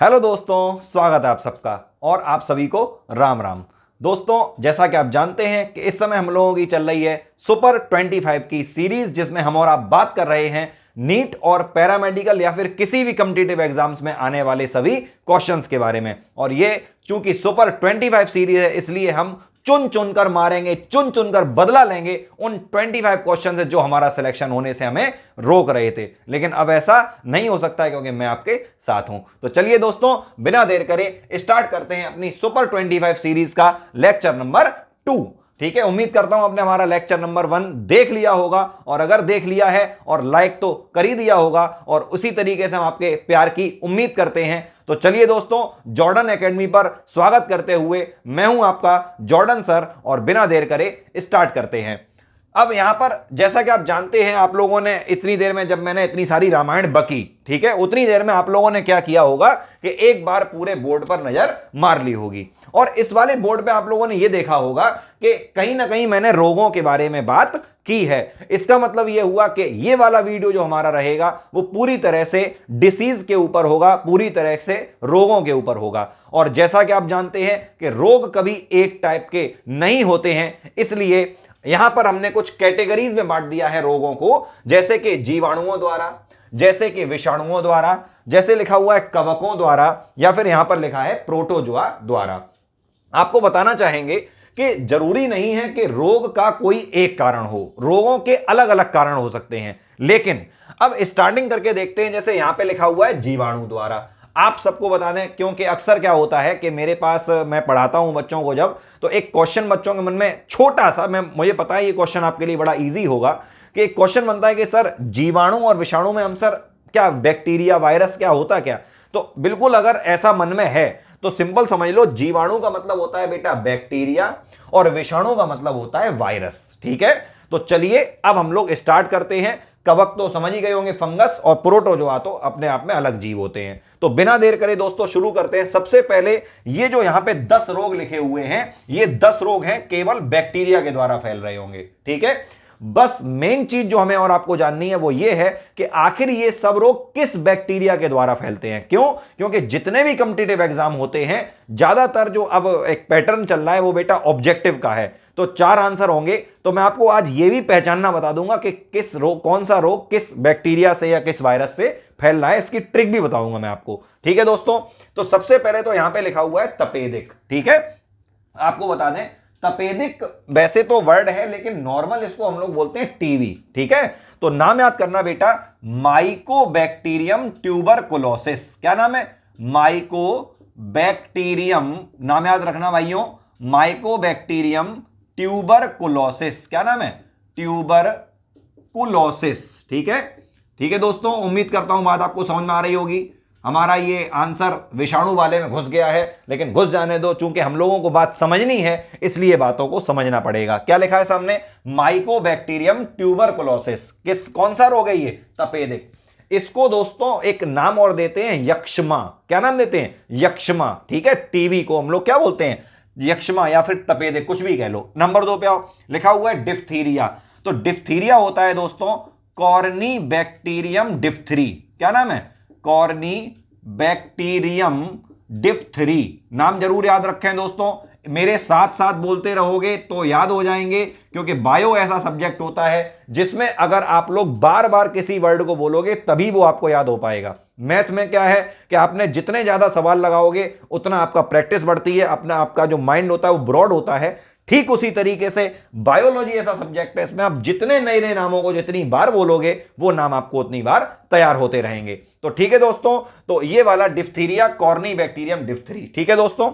Hello दोस्तों, स्वागत है आप सबका और आप सभी को राम राम। दोस्तों, जैसा कि आप जानते हैं कि इस समय हम लोगों की चल रही है सुपर 25 की सीरीज, जिसमें हम और आप बात कर रहे हैं नीट और पैरामेडिकल या फिर किसी भी कॉम्पिटिटिव एग्जाम्स में आने वाले सभी क्वेश्चंस के बारे में। और ये चूंकि सुपर 25 सीरीज है, इसलिए हम चुन चुनकर मारेंगे, चुन चुनकर बदला लेंगे उन 25 क्वेश्चन से जो हमारा सिलेक्शन होने से हमें रोक रहे थे। लेकिन अब ऐसा नहीं हो सकता है क्योंकि मैं आपके साथ हूं। तो चलिए दोस्तों, बिना देर करे स्टार्ट करते हैं अपनी सुपर 25 सीरीज का लेक्चर नंबर 2। ठीक है, उम्मीद करता हूं आपने हमारा लेक्चर नंबर 1 देख लिया होगा, और अगर देख लिया है और लाइक तो कर ही दिया होगा, और उसी तरीके से हम आपके प्यार की उम्मीद करते हैं। तो चलिए दोस्तों, जॉर्डन एकेडमी पर स्वागत करते हुए मैं हूं आपका जॉर्डन सर, और बिना देर करे स्टार्ट करते हैं। अब यहां पर जैसा कि आप जानते हैं, आप लोगों ने इतनी देर में जब मैंने इतनी सारी रामायण बकी, ठीक है, उतनी देर में आप लोगों ने क्या किया होगा कि एक बार पूरे बोर्ड पर नजर मार ली होगी। और इस वाले बोर्ड पे आप लोगों ने यह देखा होगा कि कहीं ना कहीं मैंने रोगों के बारे में बात की है। इसका मतलब यह हुआ कि यह वाला वीडियो जो हमारा रहेगा वो पूरी तरह से डिसीज के ऊपर होगा, पूरी तरह से रोगों के ऊपर होगा। और जैसा कि आप जानते हैं कि रोग कभी एक टाइप के नहीं होते हैं, इसलिए यहां पर हमने कुछ कैटेगरीज में बांट दिया है रोगों को, जैसे कि जीवाणुओं द्वारा, जैसे कि विषाणुओं द्वारा, जैसे लिखा हुआ है कवकों द्वारा, या फिर यहां पर लिखा है प्रोटोजोआ द्वारा। आपको बताना चाहेंगे कि जरूरी नहीं है कि रोग का कोई एक कारण हो, रोगों के अलग अलग कारण हो सकते हैं। लेकिन अब स्टार्टिंग करके देखते हैं, जैसे यहां पे लिखा हुआ है जीवाणु द्वारा। आप सबको बता दें, क्योंकि अक्सर क्या होता है कि मेरे पास, मैं पढ़ाता हूं बच्चों को जब, तो एक क्वेश्चन बच्चों के मन में छोटा सा, मुझे पता है ये क्वेश्चन आपके लिए बड़ा इजी होगा, कि एक क्वेश्चन बनता है कि सर जीवाणु और विषाणु में हम सर क्या बैक्टीरिया वायरस क्या होता क्या। तो बिल्कुल अगर ऐसा मन में है तो सिंपल समझ लो, जीवाणु का मतलब होता है बेटा बैक्टीरिया, और विषाणु का मतलब होता है वायरस। ठीक है, तो चलिए अब हम लोग स्टार्ट करते हैं। कवक तो समझ ही गए होंगे फंगस, और प्रोटोजोआ तो अपने आप में अलग जीव होते हैं। तो बिना देर करे दोस्तों शुरू करते हैं। सबसे पहले ये जो यहां पे 10 रोग लिखे हुए हैं, ये 10 रोग हैं केवल बैक्टीरिया के द्वारा फैल रहे होंगे। ठीक है, बस मेन चीज जो हमें और आपको जाननी है वो ये है कि आखिर ये सब रोग किस बैक्टीरिया के द्वारा फैलते हैं। क्यों? क्योंकि जितने भी कॉम्पिटिटिव एग्जाम होते हैं, ज्यादातर जो अब एक पैटर्न चल रहा है वो बेटा ऑब्जेक्टिव का है। तो 4 आंसर होंगे। तो मैं आपको आज ये भी पहचानना बता दूंगा कि किस रोग, कौन सा रोग किस बैक्टीरिया से या किस वायरस से फैल रहा है, इसकी ट्रिक भी बताऊंगा मैं आपको। ठीक है दोस्तों, तो सबसे पहले तो यहां पे लिखा हुआ है तपेदिक। ठीक है, आपको बता दें तपेदिक वैसे तो वर्ड है, लेकिन नॉर्मल इसको हम लोग बोलते हैं टीबी। ठीक है, तो नाम याद करना बेटा, माइकोबैक्टीरियम ट्यूबरकुलोसिस। क्या नाम है? माइकोबैक्टीरियम, नाम याद रखना भाइयों, माइकोबैक्टीरियम ट्यूबरकुलोसिस। क्या नाम है? ट्यूबरकुलोसिस। ठीक है, ठीक है दोस्तों, उम्मीद करता हूं बात आपको समझ में आ रही होगी। हमारा ये आंसर विषाणु वाले में घुस गया है, लेकिन घुस जाने दो, चूंकि हम लोगों को बात समझनी है इसलिए बातों को समझना पड़ेगा। क्या लिखा है सामने? Mycobacterium tuberculosis. कौन सा रोग है ये? तपेदिक। इसको दोस्तों एक नाम और देते हैं, यक्ष्मा। क्या नाम देते हैं? यक्ष्मा। ठीक है, टीबी को हम लोग क्या बोलते हैं? यक्ष्मा, या फिर तपेदिक, कुछ भी कह लो। नंबर 2 पे आओ, लिखा हुआ है डिफ्थीरिया। तो डिफ्थीरिया होता है दोस्तों कॉर्नीबैक्टीरियम डिफ्थरी। क्या नाम है? कॉर्नीबैक्टीरियम डिफ्थरी। नाम जरूर याद रखें दोस्तों, मेरे साथ साथ बोलते रहोगे तो याद हो जाएंगे, क्योंकि बायो ऐसा सब्जेक्ट होता है जिसमें अगर आप लोग बार बार किसी वर्ड को बोलोगे तभी वो आपको याद हो पाएगा। मैथ में क्या है कि आपने जितने ज्यादा सवाल लगाओगे उतना आपका प्रैक्टिस बढ़ती है, अपना आपका जो माइंड होता है वो ब्रॉड होता है। ठीक उसी तरीके से बायोलॉजी ऐसा सब्जेक्ट है, इसमें आप जितने नए नए नामों को जितनी बार बोलोगे वो नाम आपको उतनी बार तैयार होते रहेंगे। तो ठीक है दोस्तों, तो ये वाला डिफ्थीरिया, कॉर्नीबैक्टीरियम डिफ्थरी। ठीक है दोस्तों,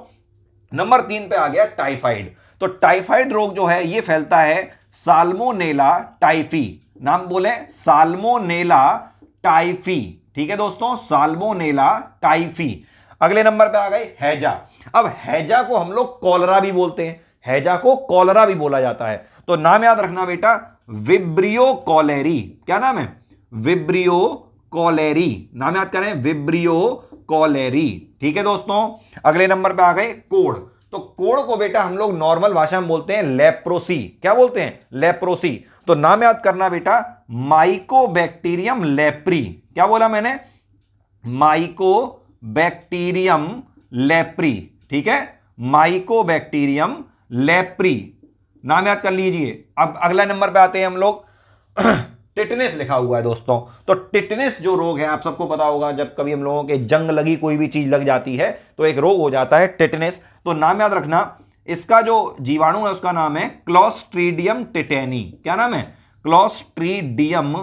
नंबर 3 पे आ गया टाइफाइड। तो टाइफाइड रोग जो है ये फैलता है साल्मोनेला टाइफी। नाम बोले, साल्मोनेला टाइफी। ठीक है दोस्तों, साल्मोनेला टाइफी। अगले नंबर पे आ गए हैजा। अब हैजा को हम लोग कॉलरा भी बोलते हैं, हैजा को कॉलरा भी बोला जाता है। तो नाम याद रखना बेटा, विब्रियो कॉलेरी। क्या नाम है? Vibrio cholerae. नाम याद करें, विब्रियो कॉलेरी। ठीक है दोस्तों, अगले नंबर पे आ गए कोढ़। तो कोढ़ को बेटा हम लोग नॉर्मल भाषा में बोलते हैं लेप्रोसी। क्या बोलते हैं? लेप्रोसी। तो नाम याद करना बेटा, माइकोबैक्टीरियम लेप्री। क्या बोला मैंने? माइको बैक्टीरियम लेप्री, ठीक है, माइकोबैक्टीरियम लेप्री, नाम याद कर लीजिए। अब अगला नंबर पे आते हैं हम लोग, टिटनेस लिखा हुआ है दोस्तों। तो टिटनेस जो रोग है, आप सबको पता होगा, जब कभी हम लोगों के जंग लगी, कोई भी चीज लग जाती है तो एक रोग हो जाता है टिटनेस। तो नाम याद रखना, इसका जो जीवाणु है उसका नाम है क्लॉस्ट्रीडियम टिटेनी। क्या नाम है? क्लॉस्ट्रीडियम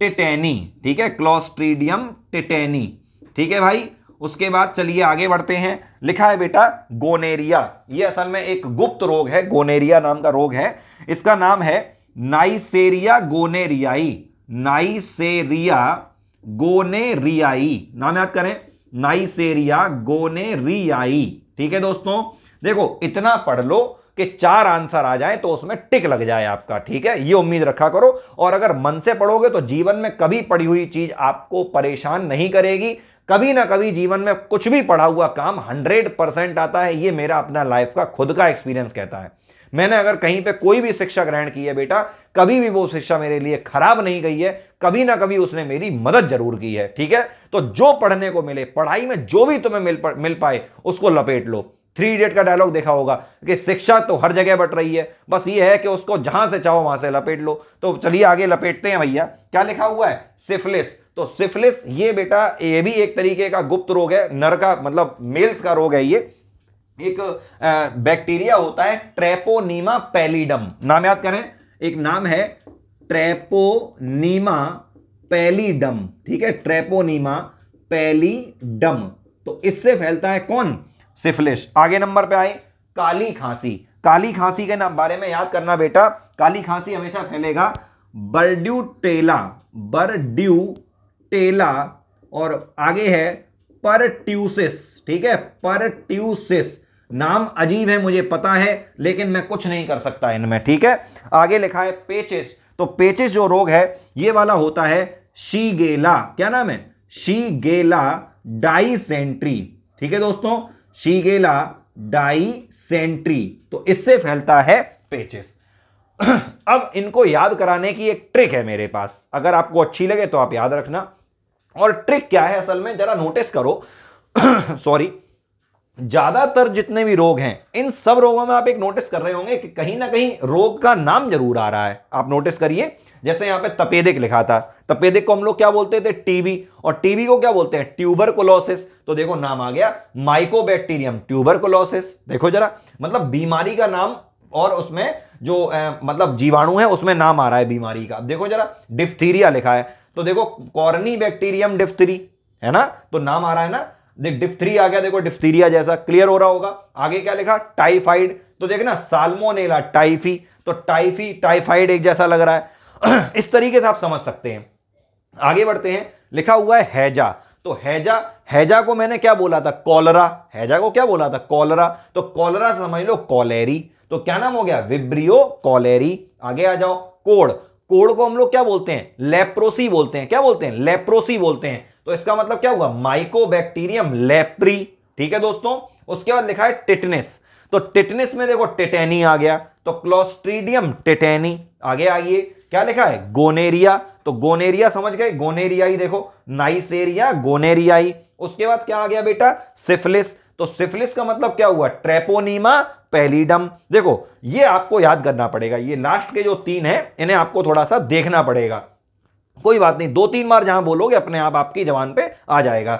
टिटेनी, ठीक है, क्लॉस्ट्रीडियम टिटेनी, ठीक है भाई। उसके बाद चलिए आगे बढ़ते हैं। लिखा है बेटा गोनेरिया। ये असल में एक गुप्त रोग है, गोनेरिया नाम का रोग है। इसका नाम है नाइसेरिया गोनेरियाई, नाइसेरिया गोनेरियाई, नाम याद करें, नाइसेरिया गोनेरियाई, ठीक है दोस्तों। देखो इतना पढ़ लो कि 4 आंसर आ जाए तो उसमें टिक लग जाए आपका, ठीक है, ये उम्मीद रखा करो। और अगर मन से पढ़ोगे तो जीवन में कभी पढ़ी हुई चीज आपको परेशान नहीं करेगी। कभी ना कभी जीवन में कुछ भी पढ़ा हुआ काम 100% आता है। ये मेरा अपना लाइफ का खुद का एक्सपीरियंस कहता है। मैंने अगर कहीं पे कोई भी शिक्षा ग्रहण की है बेटा, कभी भी वो शिक्षा मेरे लिए खराब नहीं गई है, कभी ना कभी उसने मेरी मदद जरूर की है, ठीक है। तो जो पढ़ने को मिले, पढ़ाई में जो भी तुम्हें मिल पाए उसको लपेट लो। 3 इडियट का डायलॉग देखा होगा कि शिक्षा तो हर जगह बट रही है, बस ये है कि उसको जहां से चाहो वहां से लपेट लो। तो चलिए आगे लपेटते हैं भैया। क्या लिखा हुआ है? सिफिलिस। तो सिफिलिस ये बेटा, ये भी एक तरीके का गुप्त रोग है, नर का मतलब मेल्स का रोग है। ये एक बैक्टीरिया होता है ट्रेपोनीमा पैलिडम, नाम याद करें, एक नाम है ट्रेपोनीमा पैलिडम, ठीक है, ट्रेपोनीमा पैलिडम। तो इससे फैलता है कौन? सिफिलिस। आगे नंबर पे आए, काली खांसी। काली खांसी के नाम बारे में याद करना बेटा, काली खांसी हमेशा फैलेगा बर्ड्यूटेला, बर्ड्यूटेला, और आगे है परट्यूसिस, ठीक है, परट्यूसिस। नाम अजीब है मुझे पता है, लेकिन मैं कुछ नहीं कर सकता इनमें, ठीक है। आगे लिखा है पेचिस। तो पेचिस जो रोग है ये वाला होता है शीगेला। क्या नाम है? शीगेला डाइसेंट्री, ठीक है दोस्तों, शीगेला डाइसेंट्री। तो इससे फैलता है पेचिस। अब इनको याद कराने की एक ट्रिक है मेरे पास, अगर आपको अच्छी लगे तो आप याद रखना। और ट्रिक क्या है असल में, जरा नोटिस करो। सॉरी, ज्यादातर जितने भी रोग हैं, इन सब रोगों में आप एक नोटिस कर रहे होंगे कि कहीं ना कहीं रोग का नाम जरूर आ रहा है। आप नोटिस करिए, जैसे यहां पे तपेदिक लिखा था, तपेदिक को हम लोग क्या बोलते थे? टीबी। और टीबी को क्या बोलते हैं? ट्यूबरकुलोसिस। तो देखो नाम आ गया माइकोबैक्टीरियम ट्यूबरकुलोसिस। देखो जरा, मतलब बीमारी का नाम और उसमें जो मतलब जीवाणु है उसमें नाम आ रहा है बीमारी का। अब देखो जरा, डिफ्थीरिया लिखा है, तो देखो कॉर्नी बैक्टीरियम डिफ्थरी, है ना, तो नाम आ रहा है ना, देख डिफ्थरी आ गया, देखो डिफ्थीरिया जैसा, क्लियर हो रहा होगा। आगे क्या लिखा? टाइफाइड। तो देखना साल्मोनेला टाइफी, तो टाइफी टाइफाइड एक जैसा लग रहा है। इस तरीके से आप समझ सकते हैं। आगे बढ़ते हैं। लिखा हुआ है हैजा। तो हैजा, हैजा को मैंने क्या बोला था? कॉलरा। हैजा को क्या बोला था? कॉलरा। तो कॉलरा समझ लो कॉलेरी। तो क्या नाम हो गया? Vibrio cholerae. आगे आ जाओ, कोड़। कोड़ को हम लोग क्या बोलते हैं? लेप्रोसी बोलते हैं। क्या बोलते हैं? लेप्रोसी बोलते हैं। तो इसका मतलब क्या हुआ? माइकोबैक्टीरियम लेप्री, ठीक है दोस्तों। उसके बाद लिखा है टिटनेस। तो टिटनेस में देखो टिटेनी आ गया, तो क्लोस्ट्रीडियम टिटेनी। आगे आइए, क्या लिखा है? गोनेरिया। तो गोनेरिया समझ गए, गोनेरियाई, देखो नाइसेरिया गोनेरियाई। उसके बाद क्या आ गया बेटा? सिफिलिस। तो सिफिलिस का मतलब क्या हुआ? ट्रेपोनीमा पैलिडम। देखो ये आपको याद करना पड़ेगा, ये लास्ट के जो 3 हैं इन्हें आपको थोड़ा सा देखना पड़ेगा। कोई बात नहीं, 2-3 बार जहां बोलोगे अपने आप आपकी जबान पे आ जाएगा।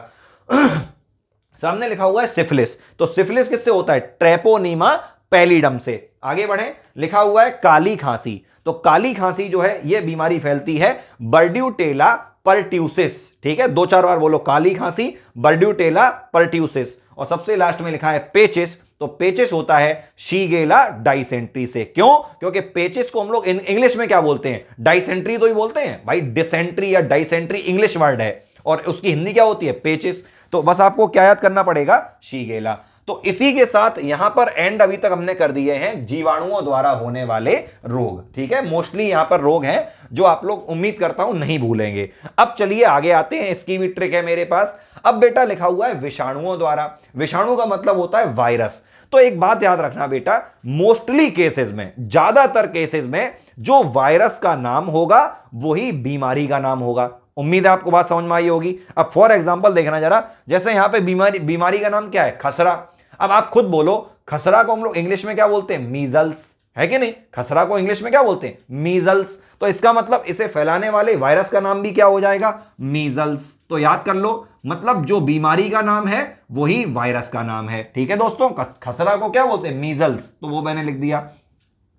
सामने लिखा हुआ है सिफिलिस। तो सिफिलिस किससे होता है? ट्रेपोनीमा पैलिडम से। आगे बढ़े, लिखा हुआ है काली खांसी। तो काली खांसी जो है ये बीमारी फैलती है बर्ड्यूटेला परट्यूसिस, ठीक है, 2-4 बार बोलो, काली खांसी, बर्ड्यूटेला परट्यूसिस। और सबसे लास्ट में लिखा है पेचिस। तो पेचिस होता है शीगेला डाइसेंट्री से। क्यों? क्योंकि पेचिस को हम लोग इंग्लिश में क्या बोलते हैं? डाइसेंट्री तो ही बोलते हैं भाई, डिसेंट्री या डाइसेंट्री इंग्लिश वर्ड है, और उसकी हिंदी क्या होती है? पेचिस। तो बस आपको क्या याद करना पड़ेगा? शीगेला। तो इसी के साथ यहां पर एंड अभी तक हमने कर दिए हैं जीवाणुओं द्वारा होने वाले रोग, ठीक है। मोस्टली यहां पर रोग हैं जो आप लोग उम्मीद करता हूं नहीं भूलेंगे। अब चलिए आगे आते हैं, इसकी भी ट्रिक है मेरे पास। अब बेटा लिखा हुआ है विषाणुओं द्वारा। विषाणु का मतलब होता है वायरस। तो एक बात याद रखना बेटा, मोस्टली केसेस में, ज्यादातर केसेस में जो वायरस का नाम होगा वही बीमारी का नाम होगा। उम्मीद है आपको बात समझ में आई होगी। अब फॉर एग्जांपल देखना जरा, जैसे यहां पे बीमारी का नाम क्या है? खसरा। अब आप खुद बोलो, खसरा को हम लोग इंग्लिश में क्या बोलते हैं? मीजल्स, है कि नहीं? खसरा को इंग्लिश में क्या बोलते हैं? मीजल्स। तो इसका मतलब इसे फैलाने वाले वायरस का नाम भी क्या हो जाएगा? मीजल्स। तो याद कर लो, मतलब जो बीमारी का नाम है वही वायरस का नाम है। ठीक है दोस्तों, खसरा को क्या बोलते हैं? मीजल्स। तो वो मैंने लिख दिया।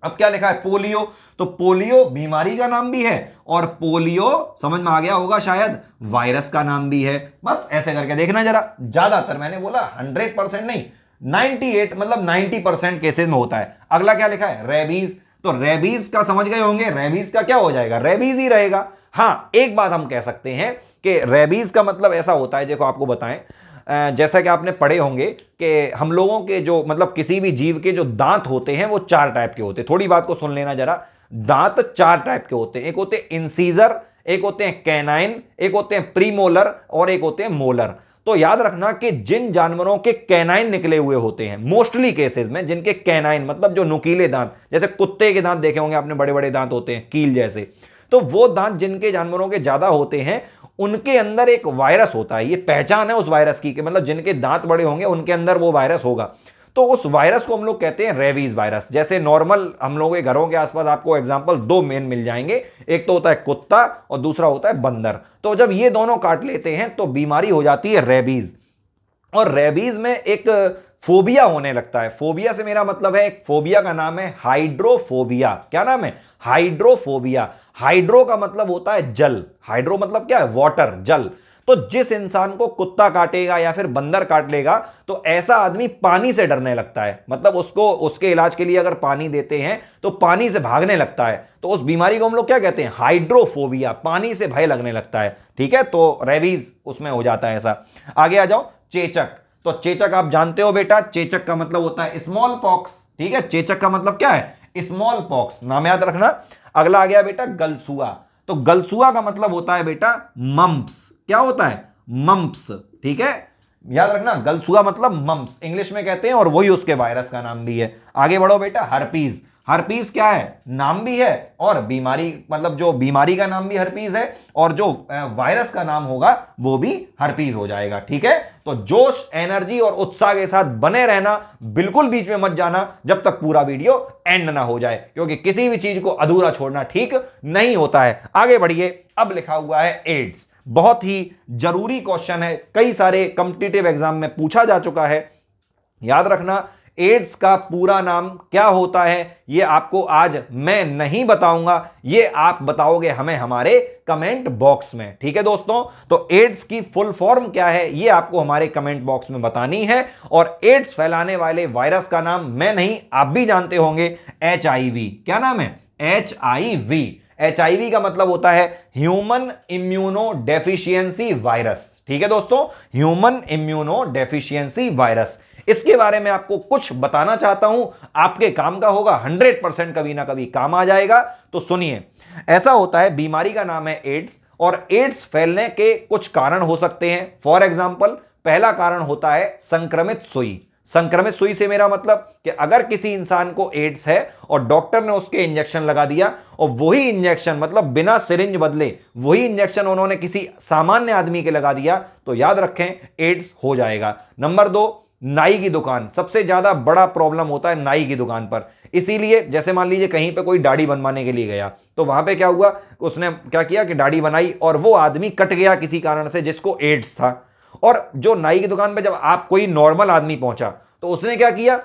अब क्या लिखा है? पोलियो। तो पोलियो बीमारी का नाम भी है और पोलियो समझ में आ गया होगा शायद, वायरस का नाम भी है। बस ऐसे करके देखना जरा। ज्यादातर मैंने बोला 100% नहीं, 98 मतलब 90% केसेस में होता है। अगला क्या लिखा है? रेबीज। तो रेबीज का समझ गए होंगे, रेबीज का क्या हो जाएगा? रेबीज ही रहेगा। हाँ, एक बात हम कह सकते हैं कि रेबीज का मतलब ऐसा होता है, देखो आपको बताएं, जैसा कि आपने पढ़े होंगे कि हम लोगों के जो मतलब किसी भी जीव के जो दांत होते हैं वो 4 टाइप के होते हैं। थोड़ी बात को सुन लेना जरा। दांत 4 टाइप के होते हैं। एक होते हैं इंसीजर, एक होते हैं कैनाइन, एक होते हैं प्रीमोलर और एक होते हैं मोलर। तो याद रखना कि जिन जानवरों के कैनाइन निकले हुए होते हैं, मोस्टली केसेस में जिनके कैनाइन मतलब जो नुकीले दांत, जैसे कुत्ते के दांत देखे होंगे आपने, बड़े बड़े दांत होते हैं कील जैसे, तो वो दांत जिनके जानवरों के ज्यादा होते हैं उनके अंदर एक वायरस होता है। ये पहचान है उस वायरस की कि मतलब जिनके दांत बड़े होंगे उनके अंदर वो वायरस होगा। तो उस वायरस को हम लोग कहते हैं रेबीज वायरस। जैसे नॉर्मल हम लोगों के घरों के आसपास आपको एग्जांपल 2 मेन मिल जाएंगे, एक तो होता है कुत्ता और दूसरा होता है बंदर। तो जब ये दोनों काट लेते हैं तो बीमारी हो जाती है रेबीज। और रेबीज में एक फोबिया होने लगता है। फोबिया से मेरा मतलब है, एक फोबिया का नाम है हाइड्रोफोबिया। क्या नाम है? हाइड्रोफोबिया। हाइड्रो का मतलब होता है जल, हाइड्रो मतलब क्या है? वाटर, जल। तो जिस इंसान को कुत्ता काटेगा या फिर बंदर काट लेगा तो ऐसा आदमी पानी से डरने लगता है। मतलब उसको उसके इलाज के लिए अगर पानी देते हैं तो पानी से भागने लगता है। तो उस बीमारी को हम लोग क्या कहते हैं? हाइड्रोफोबिया, पानी से भय लगने लगता है। ठीक है, तो रेबीज उसमें हो जाता है ऐसा। आगे आ जाओ, चेचक। तो चेचक आप जानते हो बेटा, चेचक का मतलब होता है स्मॉल पॉक्स। ठीक है, चेचक का मतलब क्या है? स्मॉल पॉक्स, नाम याद रखना। अगला आ गया बेटा गलसुआ। तो गलसुआ का मतलब होता है बेटा मम्प्स। क्या होता है? मम्प्स। ठीक है, याद रखना, गलसुआ मतलब मम्प्स इंग्लिश में कहते हैं और वही उसके वायरस का नाम भी है। आगे बढ़ो बेटा, हर्पीज। हर्पीज क्या है? नाम भी है और बीमारी, मतलब जो बीमारी का नाम भी हर्पीज है और जो वायरस का नाम होगा वो भी हर्पीज हो जाएगा। ठीक है, तो जोश, एनर्जी और उत्साह के साथ बने रहना, बिल्कुल बीच में मत जाना जब तक पूरा वीडियो एंड ना हो जाए, क्योंकि किसी भी चीज को अधूरा छोड़ना ठीक नहीं होता है। आगे बढ़िए। अब लिखा हुआ है एड्स। बहुत ही जरूरी क्वेश्चन है, कई सारे कॉम्पिटिटिव एग्जाम में पूछा जा चुका है। याद रखना, एड्स का पूरा नाम क्या होता है ये आपको आज मैं नहीं बताऊंगा, ये आप बताओगे हमें हमारे कमेंट बॉक्स में। ठीक है दोस्तों, तो एड्स की फुल फॉर्म क्या है ये आपको हमारे कमेंट बॉक्स में बतानी है। और एड्स फैलाने वाले वायरस का नाम मैं नहीं, आप भी जानते होंगे, HIV। क्या नाम है? HIV। HIV का मतलब होता है ह्यूमन इम्यूनो डेफिशिएंसी वायरस। ठीक है दोस्तों, ह्यूमन इम्यूनो डेफिशिएंसी वायरस। इसके बारे में आपको कुछ बताना चाहता हूं, आपके काम का होगा, 100% कभी ना कभी काम आ जाएगा। तो सुनिए, ऐसा होता है, बीमारी का नाम है एड्स और एड्स फैलने के कुछ कारण हो सकते हैं। फॉर एग्जांपल, पहला कारण होता है संक्रमित सुई। संक्रमित सुई से मेरा मतलब कि अगर किसी इंसान को एड्स है और डॉक्टर ने उसके इंजेक्शन लगा दिया और वही इंजेक्शन मतलब बिना सिरिंज बदले वही इंजेक्शन उन्होंने किसी सामान्य आदमी के लगा दिया तो याद रखें एड्स हो जाएगा। नंबर 2, नाई की दुकान। सबसे ज्यादा बड़ा प्रॉब्लम होता है नाई की दुकान पर। इसीलिए जैसे मान लीजिए कहीं पे कोई दाढ़ी बनवाने के लिए गया तो वहां पे क्या हुआ, उसने क्या किया कि दाढ़ी बनाई और वो आदमी कट गया किसी कारण से जिसको एड्स था। और जो नाई की दुकान पे जब आप कोई नॉर्मल आदमी पहुंचा तो उसने क्या किया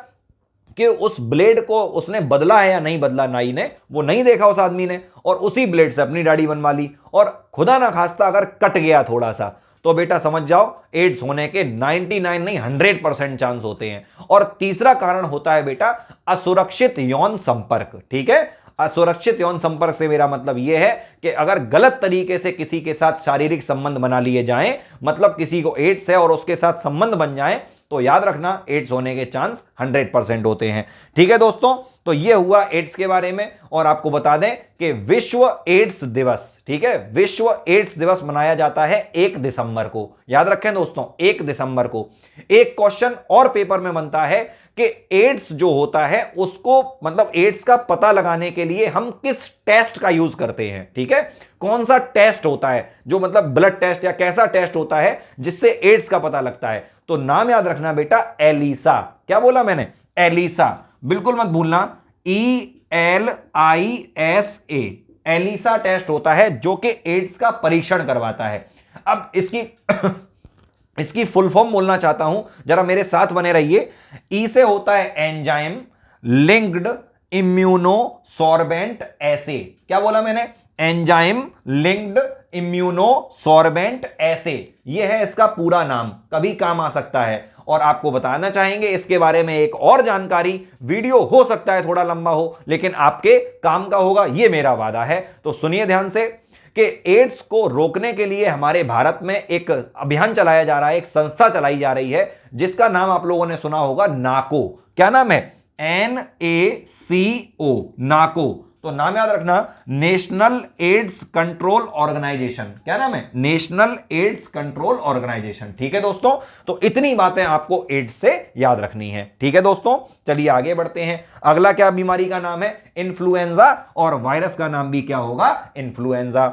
कि उस ब्लेड को उसने बदला है या नहीं बदला, नाई ने वो नहीं देखा उस आदमी ने, और उसी ब्लेड से अपनी दाढ़ी बनवा ली। और खुदा ना खास्ता अगर कट गया थोड़ा सा तो बेटा समझ जाओ एड्स होने के 99 नहीं 100% चांस होते हैं। और तीसरा कारण होता है बेटा असुरक्षित यौन संपर्क। ठीक है, असुरक्षित यौन संपर्क से मेरा मतलब यह है कि अगर गलत तरीके से किसी के साथ शारीरिक संबंध बना लिए जाएं, मतलब किसी को एड्स है और उसके साथ संबंध बन जाए, तो याद रखना एड्स होने के चांस 100% होते हैं। ठीक है दोस्तों, तो ये हुआ एड्स के बारे में। और आपको बता दें कि विश्व एड्स दिवस, ठीक है, विश्व एड्स दिवस मनाया जाता है 1 दिसंबर को। याद रखें दोस्तों, 1 दिसंबर को। एक क्वेश्चन और पेपर में बनता है कि एड्स जो होता है उसको, मतलब एड्स का पता लगाने के लिए हम किस टेस्ट का यूज करते हैं। ठीक है, कौन सा टेस्ट होता है जो, मतलब ब्लड टेस्ट या कैसा टेस्ट होता है जिससे एड्स का पता लगता है। तो नाम याद रखना बेटा, एलिसा। क्या बोला मैंने? एलिसा, बिल्कुल मत भूलना, ELISA, एलिसा टेस्ट होता है जो कि एड्स का परीक्षण करवाता है। अब इसकी फुल फॉर्म बोलना चाहता हूं, जरा मेरे साथ बने रहिए। ई से होता है एंजाइम लिंक्ड इम्यूनोसॉर्बेंट एसे। क्या बोला मैंने? एंजाइम लिंक्ड इम्यूनोसॉर्बेंट एसे, यह है इसका पूरा नाम, कभी काम आ सकता है। और आपको बताना चाहेंगे इसके बारे में एक और जानकारी, वीडियो हो सकता है थोड़ा लंबा हो लेकिन आपके काम का होगा, यह मेरा वादा है। तो सुनिए ध्यान से कि एड्स को रोकने के लिए हमारे भारत में एक अभियान चलाया जा रहा है, एक संस्था चलाई जा रही है जिसका नाम आप लोगों ने सुना होगा, नाको। क्या नाम है? NACO, नाको। तो नाम याद रखना, नेशनल एड्स कंट्रोल ऑर्गेनाइजेशन। क्या नाम है? National AIDS Control Organisation. ठीक है दोस्तों, तो इतनी बातें आपको एड्स से याद रखनी है। ठीक है दोस्तों, चलिए आगे बढ़ते हैं। अगला क्या बीमारी का नाम है? इन्फ्लुएंजा, और वायरस का नाम भी क्या होगा? इन्फ्लुएंजा।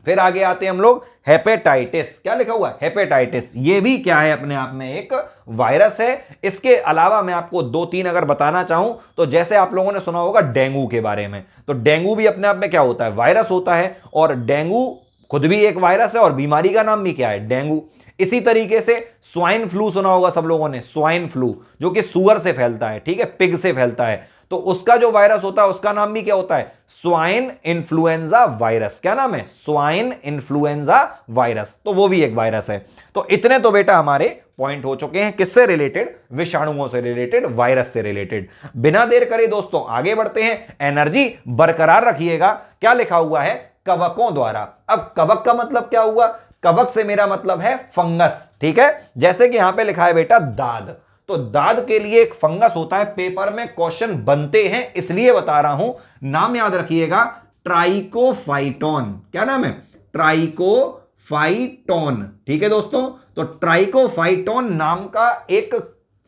फिर आगे आते हैं हम लोग, हेपेटाइटिस। क्या लिखा हुआ है? हेपेटाइटिस। ये भी क्या है? अपने आप में एक वायरस है। इसके अलावा मैं आपको 2-3 अगर बताना चाहूं तो जैसे आप लोगों ने सुना होगा डेंगू के बारे में, तो डेंगू भी अपने आप में क्या होता है? वायरस होता है। और डेंगू खुद भी एक वायरस है और बीमारी का नाम भी क्या है? डेंगू। इसी तरीके से स्वाइन फ्लू सुना होगा सब लोगों ने, स्वाइन फ्लू, जो कि सुअर से फैलता है, ठीक है, पिग से फैलता है। तो उसका जो वायरस होता है उसका नाम भी क्या होता है? Swine influenza virus. क्या नाम है? Swine influenza virus. तो वो भी एक वायरस है। तो इतने तो बेटा हमारे पॉइंट हो चुके हैं, किससे रिलेटेड? विषाणुओं से रिलेटेड, वायरस से रिलेटेड। बिना देर करे दोस्तों आगे बढ़ते हैं। एनर्जी बरकरार रखिएगा। क्या लिखा हुआ है? कवकों द्वारा। अब कवक का मतलब क्या हुआ? कवक से मेरा मतलब है फंगस। ठीक है, जैसे कि यहां पे लिखा है बेटा दाद, तो दाद के लिए एक फंगस होता है। पेपर में क्वेश्चन बनते हैं इसलिए बता रहा हूं, नाम याद रखिएगा, ट्राइकोफाइटोन। क्या नाम है? ट्राइकोफाइटोन। ठीक है दोस्तों, तो ट्राइकोफाइटोन नाम का एक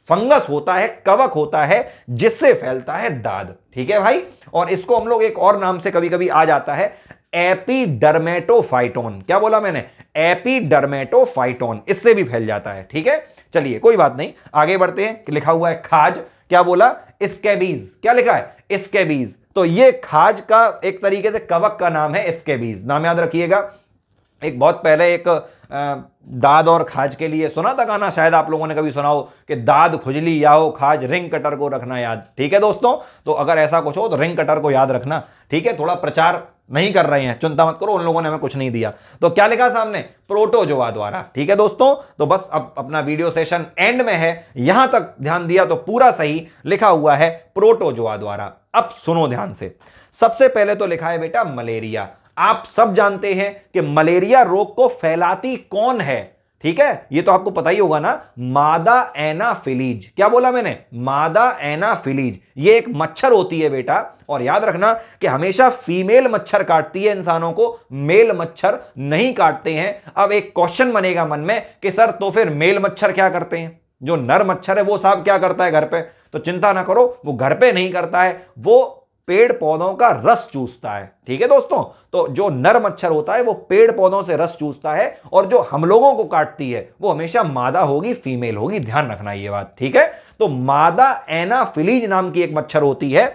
फंगस होता है, कवक होता है, जिससे फैलता है दाद। ठीक है भाई, और इसको हम लोग एक और नाम से कभी कभी आ जाता है, एपिडर्मेटोफाइटोन। क्या बोला मैंने? एपिडर्मेटोफाइटोन, इससे भी फैल जाता है। ठीक है, चलिए कोई बात नहीं, आगे बढ़ते हैं। लिखा हुआ है खाज। क्या बोला? स्कैबीज। क्या लिखा है? स्कैबीज। तो ये खाज का एक तरीके से कवक का नाम है, स्कैबीज। नाम याद रखिएगा। एक बहुत पहले एक दाद और खाज के लिए सुना था गाना, शायद आप लोगों ने कभी सुना हो कि दाद खुजली या हो खाज, रिंग कटर को रखना याद। ठीक है दोस्तों, तो अगर ऐसा कुछ हो तो रिंग कटर को याद रखना। ठीक है, थोड़ा प्रचार नहीं कर रहे हैं, चिंता मत करो, उन लोगों ने हमें कुछ नहीं दिया। तो क्या लिखा सामने? प्रोटोजोआ द्वारा। ठीक है दोस्तों, तो बस अब अपना वीडियो सेशन एंड में है, यहां तक ध्यान दिया तो पूरा सही। लिखा हुआ है प्रोटोजोआ द्वारा। अब सुनो ध्यान से। सबसे पहले तो लिखा है बेटा मलेरिया। आप सब जानते हैं कि मलेरिया रोग को फैलाती कौन है? ठीक है, ये तो आपको पता ही होगा ना, मादा एनाफिलीज। क्या बोला मैंने? मादा एनाफिलीज। ये एक मच्छर होती है बेटा, और याद रखना कि हमेशा फीमेल मच्छर काटती है इंसानों को, मेल मच्छर नहीं काटते हैं। अब एक क्वेश्चन बनेगा मन में कि सर तो फिर मेल मच्छर क्या करते हैं? जो नर मच्छर है वो साहब क्या करता है घर पे? तो चिंता ना करो, वो घर पे नहीं करता है, वो पेड़ पौधों का रस चूसता है। ठीक है दोस्तों, तो जो नर मच्छर होता है वो पेड़ पौधों से रस चूसता है, और जो हम लोगों को काटती है वो हमेशा मादा होगी, फीमेल होगी। ध्यान रखना ये बात। ठीक है, तो मादा एनाफिलीज नाम की एक मच्छर होती है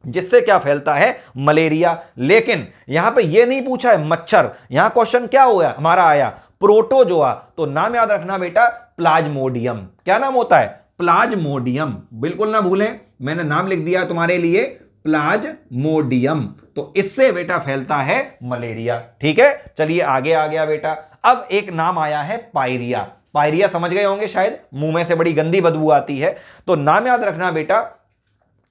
जिससे क्या फैलता है? मलेरिया। लेकिन यहां पे ये नहीं पूछा है मच्छर, यहां क्वेश्चन क्या हुआ हमारा? आया प्रोटोजोआ। तो नाम याद रखना बेटा, प्लाज्मोडियम। क्या नाम होता है? प्लाज्मोडियम। बिल्कुल ना भूलें, मैंने नाम लिख दिया तुम्हारे लिए, प्लाज्मोडियम। तो इससे बेटा फैलता है मलेरिया। ठीक है, चलिए आगे आ गया बेटा। अब एक नाम आया है पायरिया। पायरिया समझ गए होंगे शायद, मुंह में से बड़ी गंदी बदबू आती है। तो नाम याद रखना बेटा,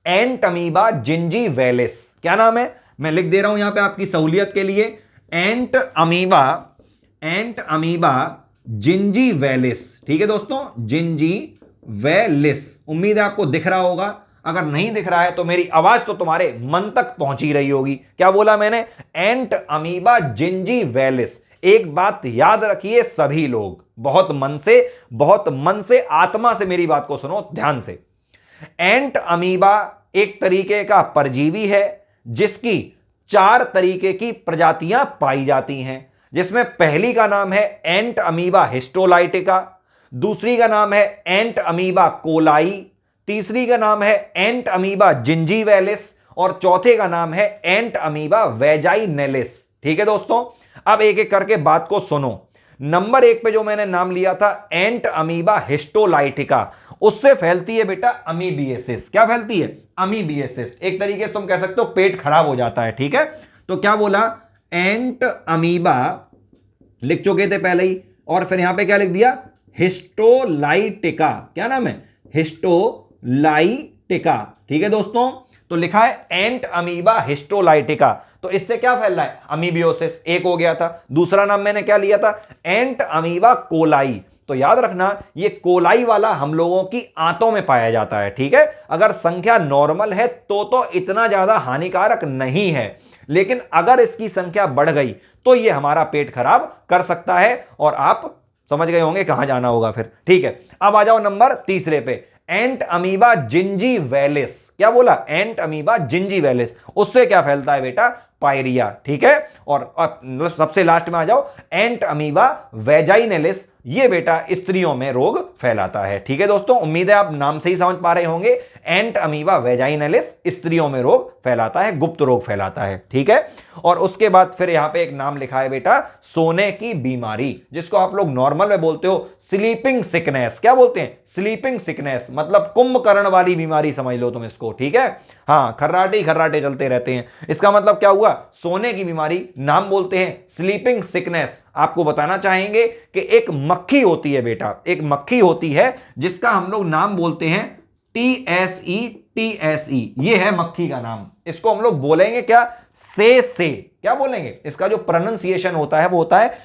एंटमीबा जिंजीवैलिस। क्या नाम है? मैं लिख दे रहा हूं यहां पे आपकी सहूलियत के लिए, एंटमीबा जिंजीवैलिस। ठीक है दोस्तों, जिंजीवैलिस। उम्मीद है आपको दिख रहा होगा। अगर नहीं दिख रहा है तो मेरी आवाज तो तुम्हारे मन तक पहुंची रही होगी। क्या बोला मैंने? एंट अमीबा जिंजीवैलिस। एक बात याद रखिए सभी लोग, बहुत मन से आत्मा से मेरी बात को सुनो ध्यान से। एंट अमीबा एक तरीके का परजीवी है जिसकी 4 तरीके की प्रजातियां पाई जाती हैं, जिसमें पहली का नाम है एंट अमीबा हिस्टोलाइटिका, दूसरी का नाम है एंट अमीबा कोलाई, तीसरी का नाम है एंट अमीबा जिंजीवैलिस और चौथे का नाम है एंट अमीबा वेजाइनेलिस। ठीक है दोस्तों, अब एक एक करके बात को सुनो। नंबर 1 पे जो मैंने नाम लिया था एंट अमीबा हिस्टोलाइटिका, उससे फैलती है बेटा अमीबिएसिस। क्या फैलती है? अमीबिएसिस। एक तरीके से तुम कह सकते हो पेट खराब हो जाता है। ठीक है, तो क्या बोला? एंट अमीबा लिख चुके थे पहले ही, और फिर यहां पे क्या लिख दिया? हिस्टोलाइटिका। क्या नाम है? हिस्टोलाइटिका। ठीक है दोस्तों, तो लिखा है एंट अमीबा हिस्टोलाइटिका। तो इससे क्या फैल रहा है? अमीबियोसिस। एक हो गया था। दूसरा नाम मैंने क्या लिया था? एंट अमीबा कोलाई। तो याद रखना ये कोलाई वाला हम लोगों की आंतों में पाया जाता है। ठीक है, अगर संख्या नॉर्मल है तो इतना ज्यादा हानिकारक नहीं है, लेकिन अगर इसकी संख्या बढ़ गई तो ये हमारा पेट खराब कर सकता है, और आप समझ गए होंगे कहां जाना होगा फिर। ठीक है, अब आ जाओ नंबर 3 पे, एंट अमीबा जिंजीवैलिस। क्या बोला? एंट अमीबा जिंजीवैलिस। उससे क्या फैलता है बेटा? पायरिया। ठीक है, और सबसे लास्ट में आ जाओ एंट अमीबा वेजाइनेलिस। ये बेटा स्त्रियों में रोग फैलाता है। ठीक है दोस्तों, उम्मीद है आप नाम से ही समझ पा रहे होंगे। एंट अमीबा वेजाइनेलिस स्त्रियों में रोग फैलाता है, गुप्त रोग फैलाता है। ठीक है, और उसके बाद फिर यहां पे एक नाम लिखा है बेटा सोने की बीमारी, जिसको आप लोग नॉर्मल में बोलते हो स्लीपिंग सिकनेस। क्या बोलते हैं? स्लीपिंग सिकनेस, मतलब कुंभकर्ण वाली बीमारी समझ लो तुम इसको। ठीक है, हाँ, खर्राटे खर्राटे चलते रहते हैं। इसका मतलब क्या हुआ? सोने की बीमारी। नाम बोलते हैं स्लीपिंग सिकनेस। आपको बताना चाहेंगे कि एक मक्खी होती है बेटा, एक मक्खी होती है जिसका हम लोग नाम बोलते हैं टीएसई। ये है मक्खी का नाम। इसको हम लोग बोलेंगे क्या? से। क्या बोलेंगे? इसका जो प्रोनाउंसिएशन होता है वो होता है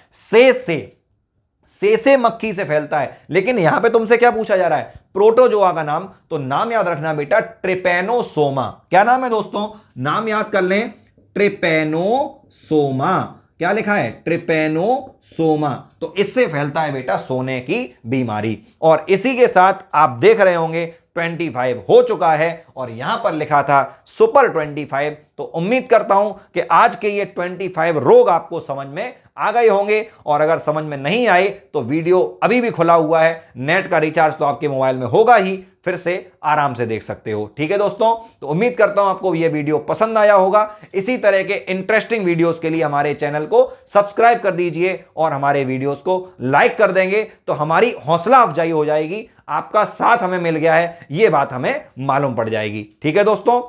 से मक्खी से फैलता है। लेकिन यहां पे तुमसे क्या पूछा जा रहा है? प्रोटोजोआ का नाम। तो नाम याद रखना बेटा ट्रिपैनोसोमा। क्या नाम है दोस्तों? नाम याद कर लें, ट्रिपैनोसोमा। क्या लिखा है? ट्रिपैनोसोमा। तो इससे फैलता है बेटा सोने की बीमारी। और इसी के साथ आप देख रहे होंगे 25 हो चुका है, और यहां पर लिखा था सुपर 25। तो उम्मीद करता हूं कि आज के ये 25 रोग आपको समझ में आ गए होंगे, और अगर समझ में नहीं आए तो वीडियो अभी भी खुला हुआ है, नेट का रिचार्ज तो आपके मोबाइल में होगा ही, फिर से आराम से देख सकते हो। ठीक है दोस्तों, तो उम्मीद करता हूं आपको यह वीडियो पसंद आया होगा। इसी तरह के इंटरेस्टिंग वीडियोस के लिए हमारे चैनल को सब्सक्राइब कर दीजिए, और हमारे वीडियोस को लाइक कर देंगे तो हमारी हौसला अफजाई हो जाएगी। आपका साथ हमें मिल गया है यह बात हमें मालूम पड़ जाएगी। ठीक है दोस्तों,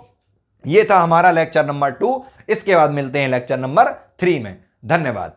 यह था हमारा लेक्चर नंबर 2। इसके बाद मिलते हैं लेक्चर नंबर 3 में। धन्यवाद।